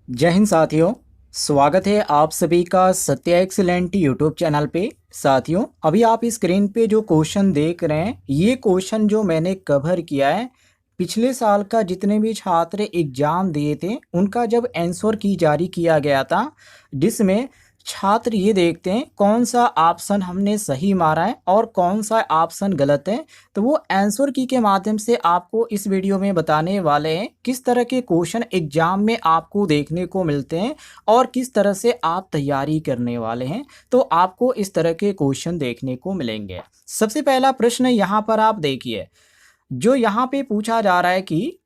जय हिंद साथियों। स्वागत है आप सभी का सत्या एक्सीलेंट यूट्यूब चैनल पे। साथियों, अभी आप स्क्रीन पे जो क्वेश्चन देख रहे हैं, ये क्वेश्चन जो मैंने कवर किया है पिछले साल का, जितने भी छात्र एग्जाम दिए थे उनका जब आंसर की जारी किया गया था, जिसमें छात्र ये देखते हैं कौन सा ऑप्शन हमने सही मारा है और कौन सा ऑप्शन गलत है। तो वो आंसर की के माध्यम से आपको इस वीडियो में बताने वाले हैं किस तरह के क्वेश्चन एग्जाम में आपको देखने को मिलते हैं और किस तरह से आप तैयारी करने वाले हैं। तो आपको इस तरह के क्वेश्चन देखने को मिलेंगे। सबसे पहला प्रश्न यहाँ पर आप देखिए, जो यहाँ पे पूछा जा रहा है कि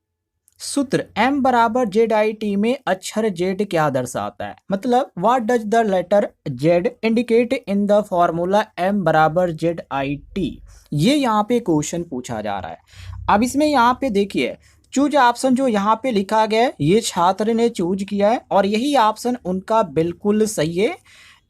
सूत्र m बराबर जेड आई टी में अक्षर z क्या दर्शाता है। मतलब what does the letter z indicate in the formula m बराबर जेड आई टी। ये यहाँ पे क्वेश्चन पूछा जा रहा है। अब इसमें यहाँ पे देखिए, चूज ऑप्शन जो यहाँ पे लिखा गया है ये छात्र ने चूज किया है और यही ऑप्शन उनका बिल्कुल सही है।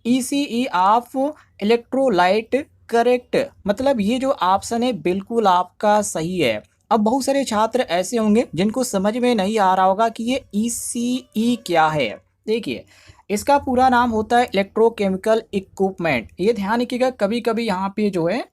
ECE ऑफ इलेक्ट्रोलाइट करेक्ट, मतलब ये जो ऑप्शन है बिल्कुल आपका सही है। अब बहुत सारे छात्र ऐसे होंगे जिनको समझ में नहीं आ रहा होगा कि ये ECE क्या है। देखिए, इसका पूरा नाम होता है इलेक्ट्रोकेमिकल इक्विपमेंट। ये ध्यान रखिएगा, कभी कभी यहाँ पे जो है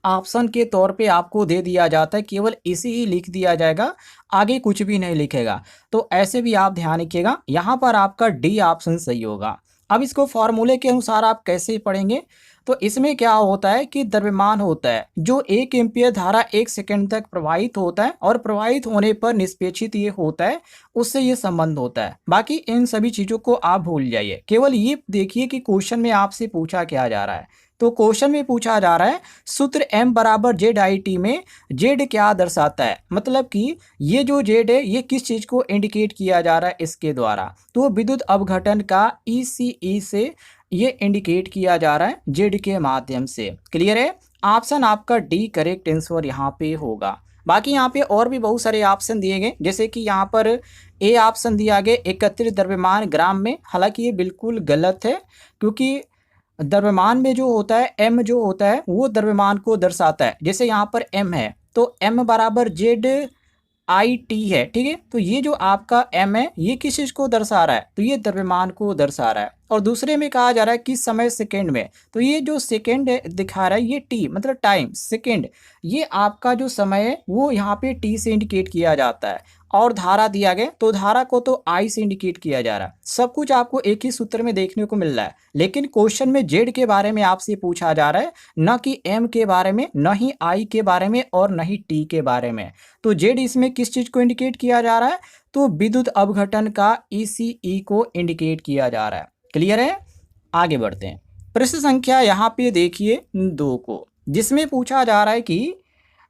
ऑप्शन के तौर पे आपको दे दिया जाता है, केवल इसी ही लिख दिया जाएगा, आगे कुछ भी नहीं लिखेगा। तो ऐसे भी आप ध्यान रखिएगा, यहाँ पर आपका डी ऑप्शन सही होगा। अब इसको फॉर्मूले के अनुसार आप कैसे पढ़ेंगे, तो इसमें क्या होता है कि द्रव्यमान होता है जो 1 एम्पियर धारा 1 सेकंड तक प्रवाहित होता है और प्रवाहित होने पर निष्पेक्षित ये होता है, उससे ये संबंध होता है। बाकी इन सभी चीज़ों को आप भूल जाइए, केवल ये देखिए कि क्वेश्चन में आपसे पूछा क्या जा रहा है। तो क्वेश्चन में पूछा जा रहा है सूत्र m बराबर जेड आई टी में z क्या दर्शाता है। मतलब कि ये जो z है ये किस चीज़ को इंडिकेट किया जा रहा है इसके द्वारा, तो विद्युत अपघटन का ECE से ये इंडिकेट किया जा रहा है z के माध्यम से। क्लियर है, ऑप्शन आपका डी करेक्ट आंसर यहाँ पे होगा। बाकी यहाँ पे और भी बहुत सारे ऑप्शन दिए गए, जैसे कि यहाँ पर ए ऑप्शन दिया गया एकत्रित द्रव्यमान ग्राम में। हालांकि ये बिल्कुल गलत है, क्योंकि द्रव्यमान में जो होता है m जो होता है वो द्रव्यमान को दर्शाता है। जैसे यहाँ पर m है तो m बराबर जेड आई टी है, ठीक है। तो ये जो आपका m है ये किस चीज़ को दर्शा रहा है, तो ये द्रव्यमान को दर्शा रहा है। और दूसरे में कहा जा रहा है किस समय सेकंड में, तो ये जो सेकंड दिखा रहा है ये t मतलब टाइम सेकंड, ये आपका जो समय है वो यहाँ पे t से इंडिकेट किया जाता है। और धारा दिया गया तो धारा को तो I से इंडिकेट किया जा रहा है। सब कुछ आपको एक ही सूत्र में देखने को मिल रहा है, लेकिन क्वेश्चन में जेड के बारे में आपसे पूछा जा रहा है, न कि एम के बारे में, न ही आई के बारे में और न ही टी के बारे में। तो जेड इसमें किस चीज़ को इंडिकेट किया जा रहा है, तो विद्युत अपघटन का ECE को इंडिकेट किया जा रहा है। क्लियर है, आगे बढ़ते हैं। प्रश्न संख्या यहाँ पे देखिए 2 को, जिसमें पूछा जा रहा है कि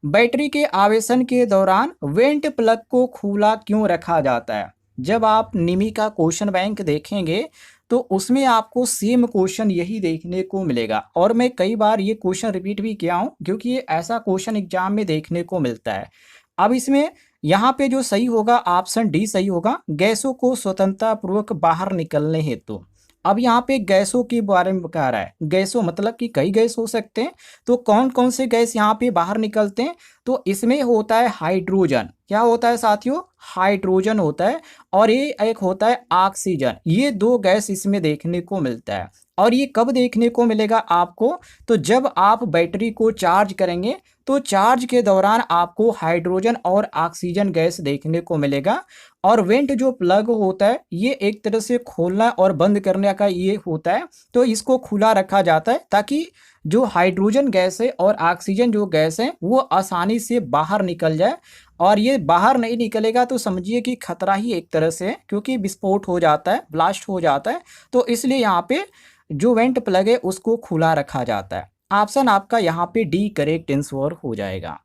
बैटरी के आवेशन के दौरान वेंट प्लग को खुला क्यों रखा जाता है। जब आप निमी का क्वेश्चन बैंक देखेंगे तो उसमें आपको सेम क्वेश्चन यही देखने को मिलेगा, और मैं कई बार ये क्वेश्चन रिपीट भी किया हूँ क्योंकि ये ऐसा क्वेश्चन एग्जाम में देखने को मिलता है। अब इसमें यहाँ पे जो सही होगा ऑप्शन डी सही होगा, गैसों को स्वतंत्रता पूर्वक बाहर निकलने हेतु। अब यहाँ पे गैसों के बारे में कह रहा है, गैसों मतलब कि कई गैस हो सकते हैं, तो कौन कौन से गैस यहाँ पे बाहर निकलते हैं, तो इसमें होता है हाइड्रोजन। क्या होता है साथियों, हाइड्रोजन होता है, और ये एक होता है ऑक्सीजन। ये 2 गैस इसमें देखने को मिलता है। और ये कब देखने को मिलेगा आपको, तो जब आप बैटरी को चार्ज करेंगे तो चार्ज के दौरान आपको हाइड्रोजन और ऑक्सीजन गैस देखने को मिलेगा। और वेंट जो प्लग होता है ये एक तरह से खोलना और बंद करने का ये होता है, तो इसको खुला रखा जाता है ताकि जो हाइड्रोजन गैस है और ऑक्सीजन जो गैस है वो आसानी से बाहर निकल जाए। और ये बाहर नहीं निकलेगा तो समझिए कि खतरा ही एक तरह से है, क्योंकि विस्फोट हो जाता है, ब्लास्ट हो जाता है। तो इसलिए यहाँ पे जो वेंट प्लग है उसको खुला रखा जाता है। ऑप्शन आपका यहाँ पे डी करेक्ट आंसर हो जाएगा।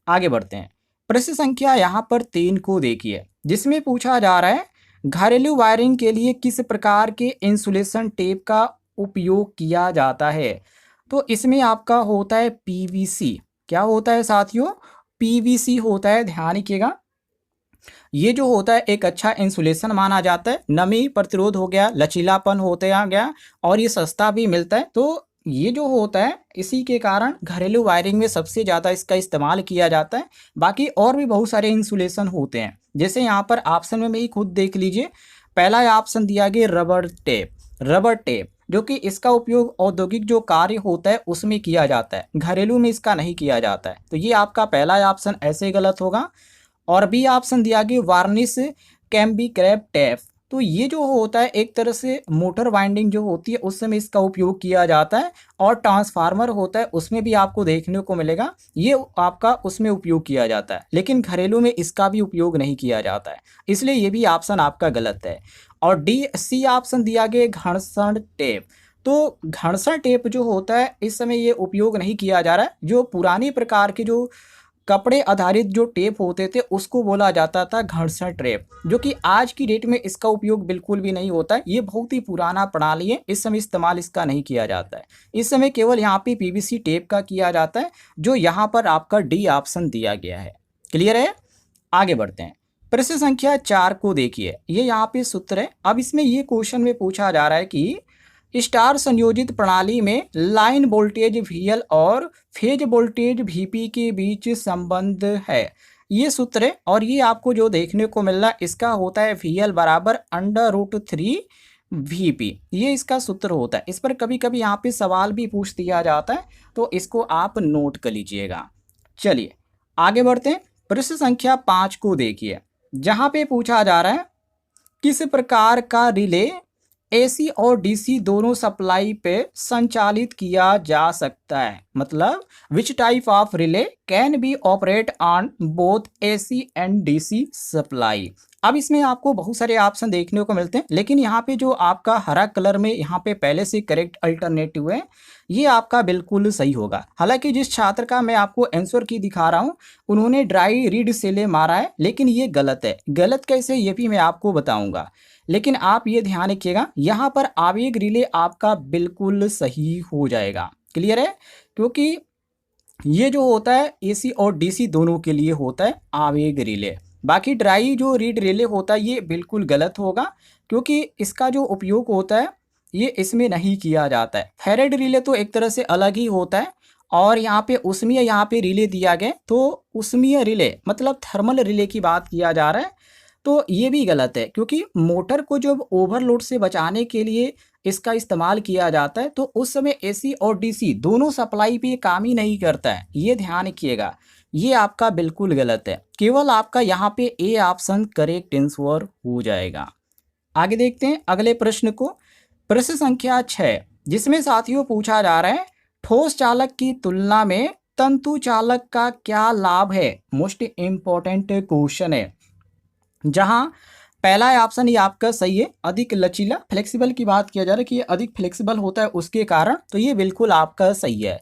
आगे बढ़ते हैं। प्रश्न संख्या यहाँ पर 3 को देखिए, जिसमें पूछा जा रहा है घरेलू वायरिंग के लिए किस प्रकार के इंसुलेशन टेप का उपयोग किया जाता है। तो इसमें आपका होता है PVC। क्या होता है साथियों, PVC होता है, ध्यान रखिएगा। ये जो होता है एक अच्छा इंसुलेशन माना जाता है, नमी प्रतिरोध हो गया, लचीलापन होते आ गया, और ये सस्ता भी मिलता है। तो ये जो होता है इसी के कारण घरेलू वायरिंग में सबसे ज़्यादा इसका इस्तेमाल किया जाता है। बाकी और भी बहुत सारे इंसुलेशन होते हैं, जैसे यहाँ पर ऑप्शन में ही खुद देख लीजिए, पहला ऑप्शन दिया गया रबर टेप। रबर टेप जो कि इसका उपयोग औद्योगिक जो कार्य होता है उसमें किया जाता है, घरेलू में इसका नहीं किया जाता है। तो ये आपका पहला ऑप्शन ऐसे गलत होगा। और बी ऑप्शन दिया गया वार्निश कैम्बी क्रैप टेप। तो ये जो होता है एक तरह से मोटर वाइंडिंग जो होती है उस समय इसका उपयोग किया जाता है, और ट्रांसफार्मर होता है उसमें भी आपको देखने को मिलेगा ये आपका उसमें उपयोग किया जाता है, लेकिन घरेलू में इसका भी उपयोग नहीं किया जाता है, इसलिए ये भी ऑप्शन आपका गलत है। और डी सी ऑप्शन दिया गया घर्षण टेप। तो घर्षण टेप जो होता है इस समय ये उपयोग नहीं किया जा रहा है। जो पुरानी प्रकार के जो कपड़े आधारित जो टेप होते थे उसको बोला जाता था घर्षण टेप, जो कि आज की डेट में इसका उपयोग बिल्कुल भी नहीं होता है। ये बहुत ही पुराना प्रणाली है, इस समय इस्तेमाल इसका नहीं किया जाता है। इस समय केवल यहाँ पे पीवीसी टेप का किया जाता है, जो यहाँ पर आपका डी ऑप्शन दिया गया है। क्लियर है? आगे बढ़ते हैं। प्रश्न संख्या 4 को देखिए, ये यहाँ पे सूत्र है। अब इसमें ये क्वेश्चन में पूछा जा रहा है कि स्टार संयोजित प्रणाली में लाइन वोल्टेज VL और फेज वोल्टेज VP के बीच संबंध है। ये सूत्र है, और ये आपको जो देखने को मिल रहा है इसका होता है VL बराबर √3 VP। ये इसका सूत्र होता है। इस पर कभी कभी यहाँ पे सवाल भी पूछ दिया जाता है, तो इसको आप नोट कर लीजिएगा। चलिए आगे बढ़ते हैं। प्रश्न संख्या 5 को देखिए, जहाँ पे पूछा जा रहा है किस प्रकार का रिले AC और DC दोनों सप्लाई पे संचालित किया जा सकता है। मतलब which type of relay can be operate on both AC and DC supply. अब इसमें आपको बहुत सारे ऑप्शन देखने को मिलते हैं, लेकिन यहाँ पे जो आपका हरा कलर में यहाँ पे पहले से करेक्ट अल्टरनेटिव है ये आपका बिल्कुल सही होगा। हालांकि जिस छात्र का मैं आपको आंसर की दिखा रहा हूँ उन्होंने ड्राई रीड सेले मारा है, लेकिन ये गलत है। गलत कैसे ये भी मैं आपको बताऊंगा, लेकिन आप ये ध्यान रखिएगा यहाँ पर आवेग रिले आपका बिल्कुल सही हो जाएगा। क्लियर है? क्योंकि ये जो होता है AC और DC दोनों के लिए होता है आवेग रिले। बाकी ड्राई जो रीड रिले होता है ये बिल्कुल गलत होगा, क्योंकि इसका जो उपयोग होता है ये इसमें नहीं किया जाता है। फेरेड रिले तो एक तरह से अलग ही होता है, और यहाँ पे उष्मीय यहाँ पे रिले दिया गया, तो उष्मीय रिले मतलब थर्मल रिले की बात किया जा रहा है। तो ये भी गलत है, क्योंकि मोटर को जब ओवरलोड से बचाने के लिए इसका इस्तेमाल किया जाता है तो उस समय AC और DC दोनों सप्लाई पे काम ही नहीं करता है। ये ध्यान रखिएगा, ये आपका बिल्कुल गलत है। केवल आपका यहाँ पे ए ऑप्शन करेक्ट आंसर हो जाएगा। आगे देखते हैं अगले प्रश्न को। प्रश्न संख्या 6, जिसमें साथियों पूछा जा रहा है ठोस चालक की तुलना में तंतु चालक का क्या लाभ है। मोस्ट इंपॉर्टेंट क्वेश्चन है, जहां पहला ऑप्शन ये आपका सही है, अधिक लचीला फ्लेक्सिबल की बात किया जा रहा है कि ये अधिक फ्लेक्सिबल होता है उसके कारण, तो ये बिल्कुल आपका सही है।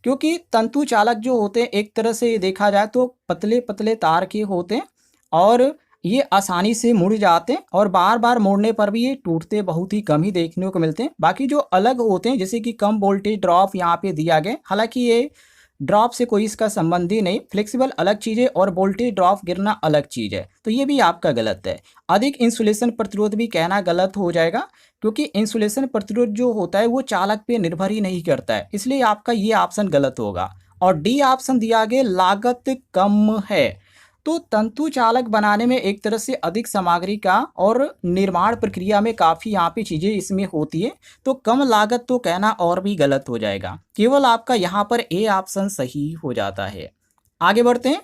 क्योंकि तंतु चालक जो होते हैं एक तरह से देखा जाए तो पतले पतले तार के होते हैं, और ये आसानी से मुड़ जाते हैं, और बार बार मोड़ने पर भी ये टूटते बहुत ही कम ही देखने को मिलते हैं। बाकी जो अलग होते हैं जैसे कि कम वोल्टेज ड्रॉप यहाँ पे दिया गया, हालांकि ये ड्रॉप से कोई इसका संबंध ही नहीं, फ्लेक्सिबल अलग चीज़ है और वोल्टेज ड्रॉप गिरना अलग चीज़ है, तो ये भी आपका गलत है। अधिक इंसुलेशन प्रतिरोध भी कहना गलत हो जाएगा, क्योंकि इंसुलेशन प्रतिरोध जो होता है वो चालक पे निर्भर ही नहीं करता है, इसलिए आपका ये ऑप्शन गलत होगा। और डी ऑप्शन दिया गया लागत कम है। तो तंतु चालक बनाने में एक तरह से अधिक सामग्री का और निर्माण प्रक्रिया में काफ़ी यहाँ पे चीज़ें इसमें होती है, तो कम लागत तो कहना और भी गलत हो जाएगा। केवल आपका यहाँ पर ए ऑप्शन सही हो जाता है। आगे बढ़ते हैं।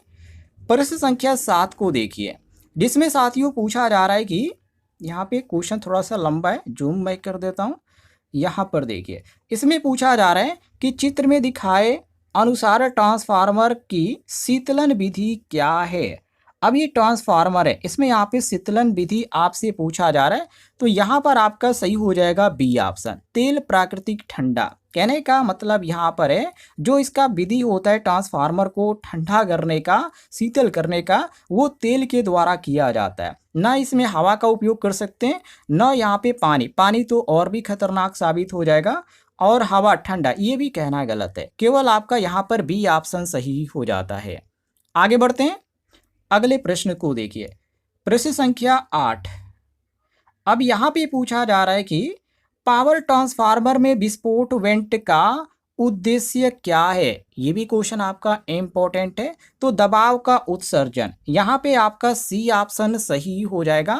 प्रश्न संख्या 7 को देखिए, जिसमें साथियों पूछा जा रहा है कि यहाँ पे क्वेश्चन थोड़ा सा लंबा है, जूम मैं कर देता हूँ। यहाँ पर देखिए, इसमें पूछा जा रहा है कि चित्र में दिखाए अनुसार ट्रांसफार्मर की शीतलन विधि क्या है। अब ये ट्रांसफार्मर है, इसमें यहाँ पे शीतलन विधि आपसे पूछा जा रहा है, तो यहाँ पर आपका सही हो जाएगा बी ऑप्शन, तेल प्राकृतिक ठंडा। कहने का मतलब यहाँ पर है जो इसका विधि होता है ट्रांसफार्मर को ठंडा करने का, शीतल करने का, वो तेल के द्वारा किया जाता है। ना इसमें हवा का उपयोग कर सकते हैं, ना यहाँ पे पानी तो और भी खतरनाक साबित हो जाएगा, और हवा ठंडा ये भी कहना गलत है। केवल आपका यहाँ पर बी ऑप्शन सही हो जाता है। आगे बढ़ते हैं, अगले प्रश्न को देखिए। प्रश्न संख्या 8। अब यहाँ पे पूछा जा रहा है कि पावर ट्रांसफार्मर में विस्फोट वेंट का उद्देश्य क्या है। ये भी क्वेश्चन आपका इम्पोर्टेंट है। तो दबाव का उत्सर्जन, यहाँ पे आपका सी ऑप्शन सही हो जाएगा,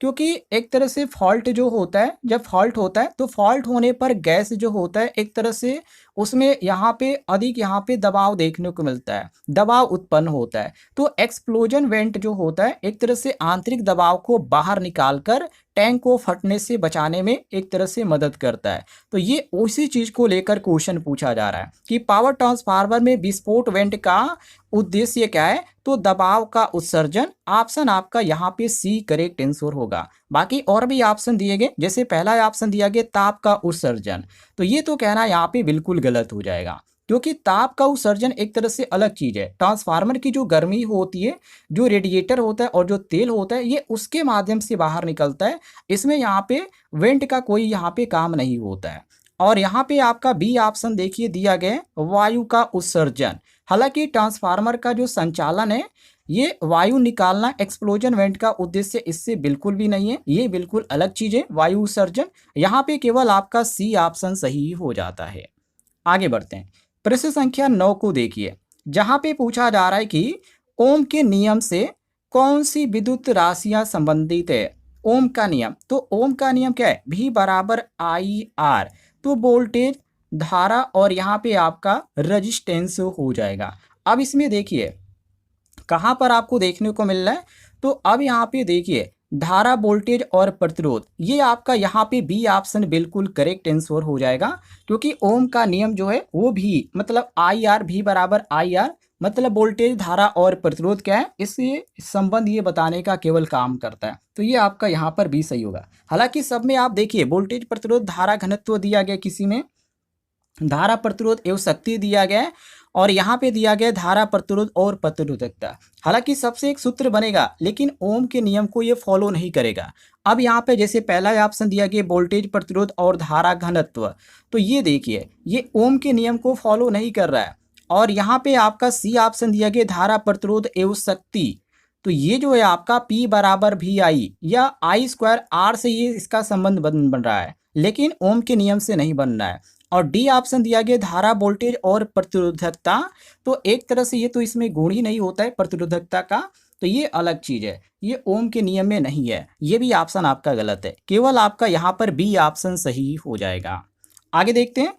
क्योंकि एक तरह से फॉल्ट जो होता है, जब फॉल्ट होता है तो फॉल्ट होने पर गैस जो होता है एक तरह से उसमें यहाँ पे अधिक यहाँ पे दबाव देखने को मिलता है, दबाव उत्पन्न होता है। तो एक्सप्लोजन वेंट जो होता है एक तरह से आंतरिक दबाव को बाहर निकाल कर टैंक को फटने से बचाने में एक तरह से मदद करता है। तो ये उसी चीज़ को लेकर क्वेश्चन पूछा जा रहा है कि पावर ट्रांसफार्मर में विस्फोट वेंट का उद्देश्य क्या है, तो दबाव का उत्सर्जन। ऑप्शन आपका यहाँ पे सी करेक्ट आंसर होगा। बाकी और भी ऑप्शन दिए गए, जैसे पहला ऑप्शन दिया गया ताप का उत्सर्जन, तो ये तो कहना यहाँ पे बिल्कुल गलत हो जाएगा, क्योंकि ताप का उत्सर्जन एक तरह से अलग चीज़ है। ट्रांसफार्मर की जो गर्मी होती है, जो रेडिएटर होता है और जो तेल होता है, ये उसके माध्यम से बाहर निकलता है। इसमें यहाँ पे वेंट का कोई यहाँ पे काम नहीं होता है। और यहाँ पे आपका बी ऑप्शन देखिए दिया गया है, वायु का उत्सर्जन। हालांकि ट्रांसफार्मर का जो संचालन है, ये वायु निकालना एक्सप्लोजन वेंट का उद्देश्य इससे बिल्कुल भी नहीं है, ये बिल्कुल अलग चीज़ है वायु उत्सर्जन। यहाँ पे केवल आपका सी ऑप्शन सही हो जाता है। आगे बढ़ते हैं, प्रश्न संख्या 9 को देखिए, जहाँ पे पूछा जा रहा है कि ओम के नियम से कौन सी विद्युत राशियां संबंधित है। ओम का नियम, तो ओम का नियम क्या है, V बराबर आई आर, तो वोल्टेज, धारा और यहाँ पे आपका रजिस्टेंस हो जाएगा। अब इसमें देखिए कहाँ पर आपको देखने को मिल रहा है, तो अब यहाँ पे देखिए धारा, वोल्टेज और प्रतिरोध, ये आपका यहाँ पे बी ऑप्शन बिल्कुल करेक्ट आंसर हो जाएगा, क्योंकि ओम का नियम जो है वो भी मतलब आई आर, भी बराबर आई आर, मतलब वोल्टेज, धारा और प्रतिरोध क्या है, इससे संबंध ये बताने का केवल काम करता है। तो ये आपका यहाँ पर भी सही होगा। हालांकि सब में आप देखिए वोल्टेज, प्रतिरोध, धारा, घनत्व दिया गया, किसी में धारा, प्रतिरोध एवं शक्ति दिया गया है, और यहाँ पे दिया गया धारा, प्रतिरोध और प्रतिरोधकता। हालांकि सबसे एक सूत्र बनेगा, लेकिन ओम के नियम को ये फॉलो नहीं करेगा। अब यहाँ पे जैसे पहला ऑप्शन दिया गया वोल्टेज, प्रतिरोध और धारा घनत्व, तो ये देखिए ये ओम के नियम को फॉलो नहीं कर रहा है। और यहाँ पे आपका सी ऑप्शन दिया गया धारा, प्रतिरोध एवं शक्ति, तो ये जो है आपका P बराबर भी आई या आई स्क्वायर आर से ये इसका संबंध बन रहा है, लेकिन ओम के नियम से नहीं बन रहा है। और डी ऑप्शन दिया गया धारा, वोल्टेज और प्रतिरोधकता, तो एक तरह से ये तो इसमें गुण ही नहीं होता है प्रतिरोधकता का, तो ये अलग चीज़ है, ये ओम के नियम में नहीं है। ये भी ऑप्शन आपका गलत है, केवल आपका यहाँ पर बी ऑप्शन सही हो जाएगा। आगे देखते हैं,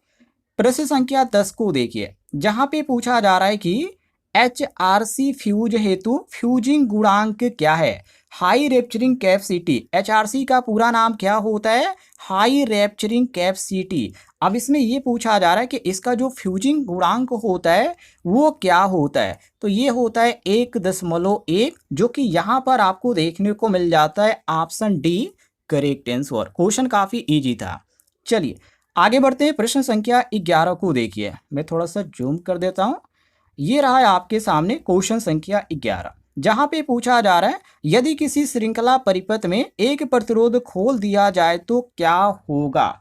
प्रश्न संख्या 10 को देखिए, जहाँ पे पूछा जा रहा है कि HRC फ्यूज हेतु फ्यूजिंग गुणांक क्या है। हाई रैप्चरिंग कैपेसिटी, HRC का पूरा नाम क्या होता है, हाई रैप्चरिंग कैपेसिटी। अब इसमें ये पूछा जा रहा है कि इसका जो फ्यूजिंग गुणांक होता है वो क्या होता है, तो ये होता है 1.1, जो कि यहाँ पर आपको देखने को मिल जाता है option D correct answer. Question काफ़ी इजी था। चलिए आगे बढ़ते हैं, प्रश्न संख्या 11 को देखिए, मैं थोड़ा सा जूम कर देता हूँ। ये रहा है आपके सामने क्वेश्चन संख्या 11, जहाँ पे पूछा जा रहा है यदि किसी श्रृंखला परिपथ में एक प्रतिरोध खोल दिया जाए तो क्या होगा।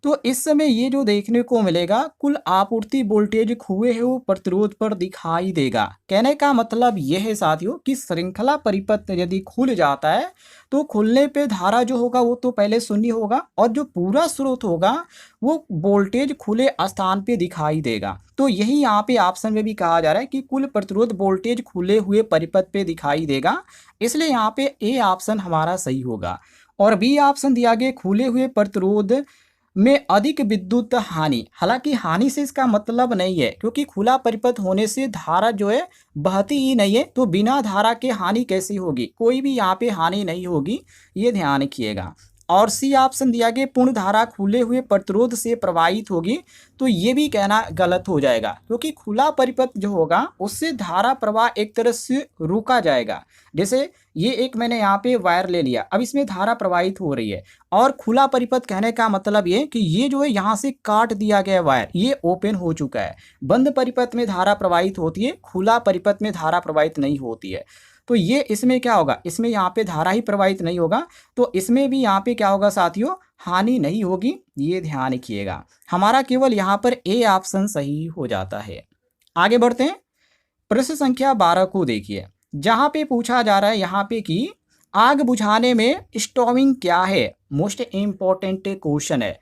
तो इस समय ये जो देखने को मिलेगा कुल आपूर्ति वोल्टेज खोए हुए प्रतिरोध पर दिखाई देगा। कहने का मतलब यह है साथियों कि श्रृंखला परिपथ यदि खुल जाता है तो खुलने पे धारा जो होगा वो तो पहले शून्य होगा, और जो पूरा स्रोत होगा वो वोल्टेज खुले स्थान पे दिखाई देगा। तो यही यहाँ पे ऑप्शन में भी कहा जा रहा है कि कुल प्रतिरोध वोल्टेज खुले हुए परिपथ पे दिखाई देगा, इसलिए यहाँ पे ए ऑप्शन हमारा सही होगा। और बी ऑप्शन दिया गया खुले हुए प्रतिरोध में अधिक विद्युत हानि। हालांकि हानि से इसका मतलब नहीं है, क्योंकि खुला परिपथ होने से धारा जो है बहती ही नहीं है, तो बिना धारा के हानि कैसी होगी, कोई भी यहाँ पे हानि नहीं होगी, ये ध्यान रखिएगा। और सी ऑप्शन दिया गया पूर्ण धारा खुले हुए प्रतिरोध से प्रवाहित होगी, तो ये भी कहना गलत हो जाएगा, क्योंकि खुला परिपथ जो होगा उससे धारा प्रवाह एक तरह से रोका जाएगा। जैसे ये एक मैंने यहाँ पे वायर ले लिया, अब इसमें धारा प्रवाहित हो रही है, और खुला परिपथ कहने का मतलब ये कि ये जो है यहाँ से काट दिया गया वायर, ये ओपन हो चुका है। बंद परिपथ में धारा प्रवाहित होती है, खुला परिपथ में धारा प्रवाहित नहीं होती है। तो ये इसमें क्या होगा, इसमें यहाँ पे धारा ही प्रवाहित नहीं होगा, तो इसमें भी यहाँ पे क्या होगा साथियों, हानि नहीं होगी, ये ध्यान रखिएगा। हमारा केवल यहाँ पर ए ऑप्शन सही हो जाता है। आगे बढ़ते हैं, प्रश्न संख्या 12 को देखिए, जहाँ पे पूछा जा रहा है यहाँ पे कि आग बुझाने में स्टोविंग क्या है। मोस्ट इम्पोर्टेंट क्वेश्चन है।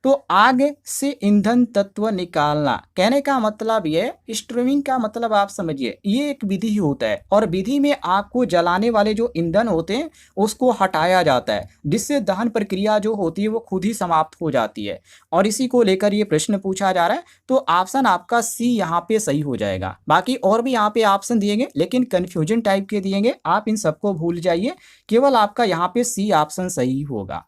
तो आग से ईंधन तत्व निकालना, कहने का मतलब ये, स्ट्रीमिंग का मतलब आप समझिए ये एक विधि होता है और विधि में आग को जलाने वाले जो ईंधन होते हैं उसको हटाया जाता है, जिससे दहन प्रक्रिया जो होती है वो खुद ही समाप्त हो जाती है। और इसी को लेकर ये प्रश्न पूछा जा रहा है, तो ऑप्शन आपका सी यहाँ पे सही हो जाएगा। बाकी और भी यहाँ पे ऑप्शन दिएंगे लेकिन कन्फ्यूजन टाइप के दिएंगे, आप इन सबको भूल जाइए, केवल आपका यहाँ पे सी ऑप्शन सही होगा।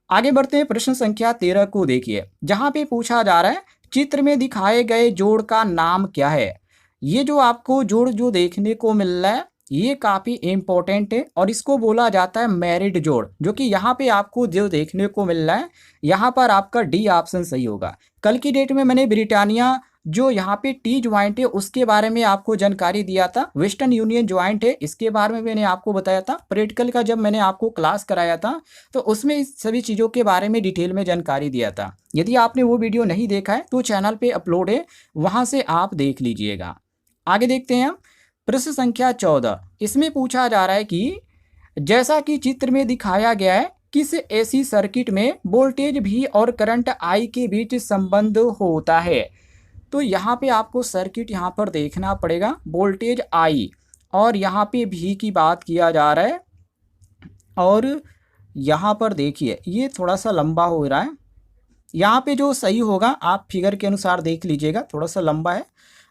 आगे बढ़ते हैं, प्रश्न संख्या 13 को देखिए, जहां पे पूछा जा रहा है चित्र में दिखाए गए जोड़ का नाम क्या है। ये जो आपको जोड़ जो देखने को मिल रहा है ये काफी इंपॉर्टेंट है और इसको बोला जाता है मैरिड जोड़, जो कि यहाँ पे आपको जो देखने को मिल रहा है यहाँ पर आपका डी ऑप्शन सही होगा। कल की डेट में मैंने ब्रिटानिया जो यहाँ पे टी ज्वाइंट है उसके बारे में आपको जानकारी दिया था, वेस्टर्न यूनियन ज्वाइंट है इसके बारे में मैंने आपको बताया था। प्रैक्टिकल का जब मैंने आपको क्लास कराया था तो उसमें इस सभी चीज़ों के बारे में डिटेल में जानकारी दिया था। यदि आपने वो वीडियो नहीं देखा है तो चैनल पे अपलोड है, वहाँ से आप देख लीजिएगा। आगे देखते हैं हम, प्रश्न संख्या 14, इसमें पूछा जा रहा है कि जैसा कि चित्र में दिखाया गया है किस एसी सर्किट में वोल्टेज V और करंट I के बीच संबंध होता है। तो यहाँ पे आपको सर्किट यहाँ पर देखना पड़ेगा, वोल्टेज I और यहाँ पे V की बात किया जा रहा है। और यहाँ पर देखिए ये थोड़ा सा लंबा हो रहा है, यहाँ पे जो सही होगा आप फिगर के अनुसार देख लीजिएगा, थोड़ा सा लंबा है।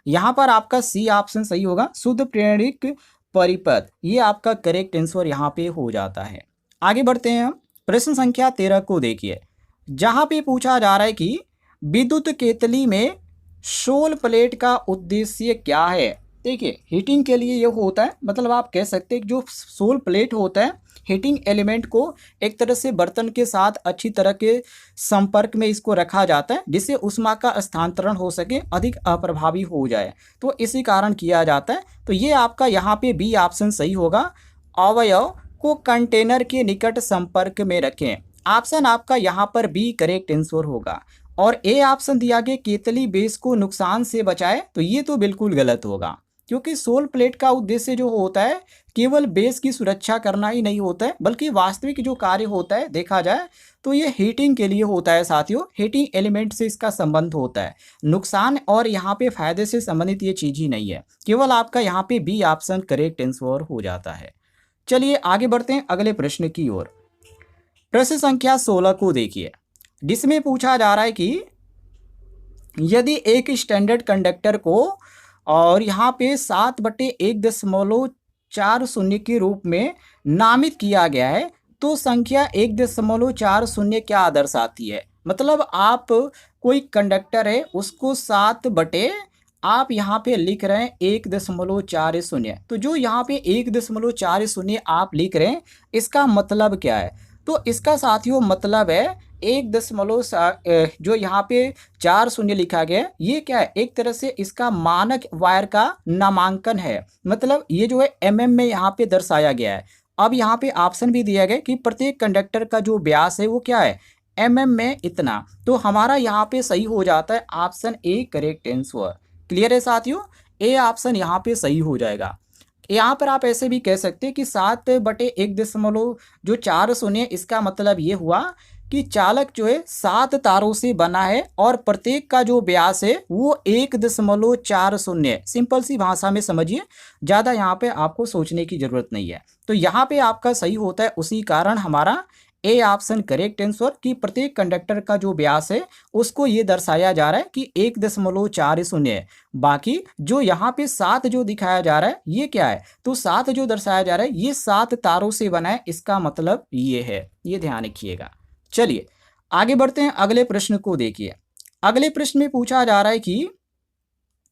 यहाँ पर आपका सी ऑप्शन सही होगा, शुद्ध प्रेरणिक परिपथ, ये आपका करेक्ट आंसर यहाँ पे हो जाता है। आगे बढ़ते हैं हम, प्रश्न संख्या 13 को देखिए, जहाँ पे पूछा जा रहा है कि विद्युत केतली में शोल प्लेट का उद्देश्य क्या है। देखिए हीटिंग के लिए ये होता है, मतलब आप कह सकते हैं कि जो शोल प्लेट होता है हीटिंग एलिमेंट को एक तरह से बर्तन के साथ अच्छी तरह के संपर्क में इसको रखा जाता है जिससे उष्मा का स्थानांतरण हो सके, अधिक अप्रभावी हो जाए, तो इसी कारण किया जाता है। तो ये आपका यहाँ पे बी ऑप्शन सही होगा, अवयव को कंटेनर के निकट संपर्क में रखें, ऑप्शन आपका यहाँ पर बी करेक्ट आंसर होगा। और ए ऑप्शन दिया गया केतली बेस को नुकसान से बचाए, तो ये तो बिल्कुल गलत होगा, क्योंकि सोल प्लेट का उद्देश्य जो होता है केवल बेस की सुरक्षा करना ही नहीं होता है, बल्कि वास्तविक जो कार्य होता है देखा जाए तो ये हीटिंग के लिए होता है साथियों, हीटिंग एलिमेंट से इसका संबंध होता है। नुकसान और यहाँ पे फायदे से संबंधित ये चीज ही नहीं है, केवल आपका यहाँ पे बी ऑप्शन करेक्ट आंसर हो जाता है। चलिए आगे बढ़ते हैं अगले प्रश्न की ओर। प्रश्न संख्या 16 को देखिए, जिसमें पूछा जा रहा है कि यदि एक स्टैंडर्ड कंडक्टर को और यहाँ पे 7/1.40 के रूप में नामित किया गया है तो संख्या 1.40 क्या दर्शाती है। मतलब आप कोई कंडक्टर है उसको 7 बटे आप यहाँ पे लिख रहे हैं 1.40, तो जो यहाँ पे 1.40 आप लिख रहे हैं इसका मतलब क्या है। तो इसका साथियों मतलब है 1 जो यहाँ पे 40 लिखा गया है ये क्या है, एक तरह से इसका मानक वायर का नामांकन है, मतलब ये जो है mm में यहाँ पे दर्शाया गया है। अब यहाँ पे ऑप्शन भी दिया गया कि प्रत्येक कंडक्टर का जो व्यास है वो क्या है mm में इतना, तो हमारा यहाँ पे सही हो जाता है option A correct answer. Clear है साथियों, ए ऑप्शन यहाँ पे सही हो जाएगा। यहाँ पर आप ऐसे भी कह सकते हैं कि 7/1.40 इसका मतलब ये हुआ कि चालक जो है 7 तारों से बना है और प्रत्येक का जो व्यास है वो 1.40, सिंपल सी भाषा में समझिए, ज़्यादा यहाँ पे आपको सोचने की ज़रूरत नहीं है। तो यहाँ पे आपका सही होता है, उसी कारण हमारा ए ऑप्शन करेक्ट आंसर कि प्रत्येक कंडक्टर का जो व्यास है उसको ये दर्शाया जा रहा है कि 1.40। बाकी जो यहाँ पे 7 जो दिखाया जा रहा है ये क्या है, तो 7 जो दर्शाया जा रहा है ये 7 तारों से बना है, इसका मतलब ये है, ये ध्यान रखिएगा। चलिए आगे बढ़ते हैं, अगले प्रश्न को देखिए। अगले प्रश्न में पूछा जा रहा है कि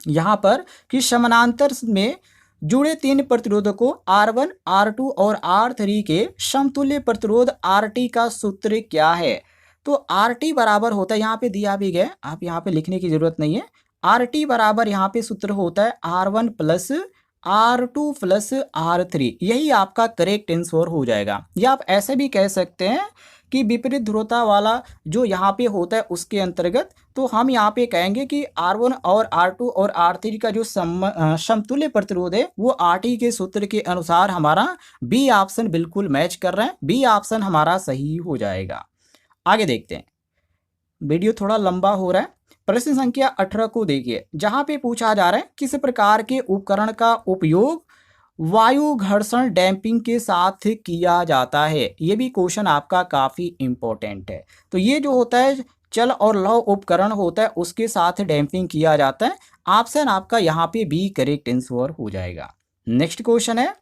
यहाँ पर कि समानांतर में जुड़े 3 प्रतिरोधकों R1, R2 और R3 के समतुल्य प्रतिरोध RT का सूत्र क्या है। तो RT बराबर होता है, यहाँ पे दिया भी गया, आप यहाँ पे लिखने की जरूरत नहीं है। RT बराबर यहाँ पे सूत्र होता है R1 plus R2 plus R3, यही आपका करेक्ट आंसर हो जाएगा। या आप ऐसे भी कह सकते हैं कि विपरीत ध्रुवता वाला जो यहाँ पे होता है उसके अंतर्गत, तो हम यहाँ पे कहेंगे कि R1 और R2 और R3 का जो समतुल्य प्रतिरोध है वो RT के सूत्र के अनुसार हमारा बी ऑप्शन बिल्कुल मैच कर रहा है, बी ऑप्शन हमारा सही हो जाएगा। आगे देखते हैं, वीडियो थोड़ा लंबा हो रहा है। प्रश्न संख्या 18 को देखिए, जहां पे पूछा जा रहा है किस प्रकार के उपकरण का उपयोग वायु घर्षण डैम्पिंग के साथ किया जाता है। ये भी क्वेश्चन आपका काफ़ी इम्पोर्टेंट है। तो ये जो होता है चल और लौ उपकरण होता है उसके साथ डैम्पिंग किया जाता है। ऑप्शन आपका यहाँ पे बी करेक्ट आंसर हो जाएगा। नेक्स्ट क्वेश्चन है,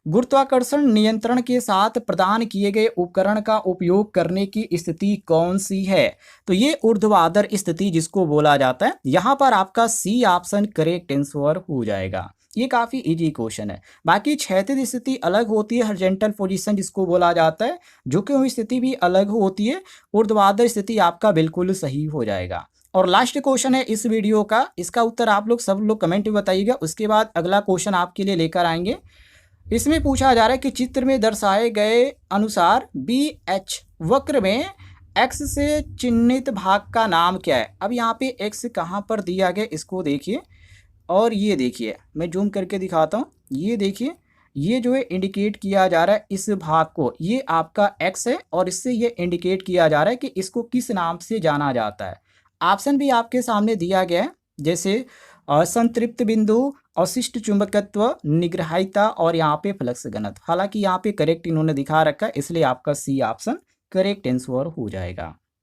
गुरुत्वाकर्षण नियंत्रण के साथ प्रदान किए गए उपकरण का उपयोग करने की स्थिति कौन सी है। तो ये ऊर्ध्वाधर स्थिति जिसको बोला जाता है। यहाँ पर आपका सी ऑप्शन करेक्ट आंसर हो जाएगा। ये काफ़ी इजी क्वेश्चन है। बाकी क्षैतिज स्थिति अलग होती है, हॉरिजॉन्टल पोजीशन जिसको बोला जाता है, झुकी हुई स्थिति भी अलग होती है। ऊर्ध्वाधर स्थिति आपका बिल्कुल सही हो जाएगा। और लास्ट क्वेश्चन है इस वीडियो का, इसका उत्तर आप लोग सब लोग कमेंट में बताइएगा। उसके बाद अगला क्वेश्चन आपके लिए लेकर आएंगे। इसमें पूछा जा रहा है कि चित्र में दर्शाए गए अनुसार बी एच वक्र में एक्स से चिन्हित भाग का नाम क्या है। अब यहाँ पे एक्स कहाँ पर दिया गया इसको देखिए, और ये देखिए मैं जूम करके दिखाता हूँ। ये देखिए, ये जो है इंडिकेट किया जा रहा है इस भाग को, ये आपका एक्स है, और इससे ये इंडिकेट किया जा रहा है कि इसको किस नाम से जाना जाता है। ऑप्शन भी आपके सामने दिया गया है, जैसे असंतृप्त बिंदु, अवशिष्ट चुंबकत्व, निग्रहिता और यहाँ पे फ्लक्स घनत्व। हालांकि यहाँ पे करेक्ट इन्होंने दिखा रखा है, इसलिए आपका सी ऑप्शन करेक्ट आंसर हो जाएगा।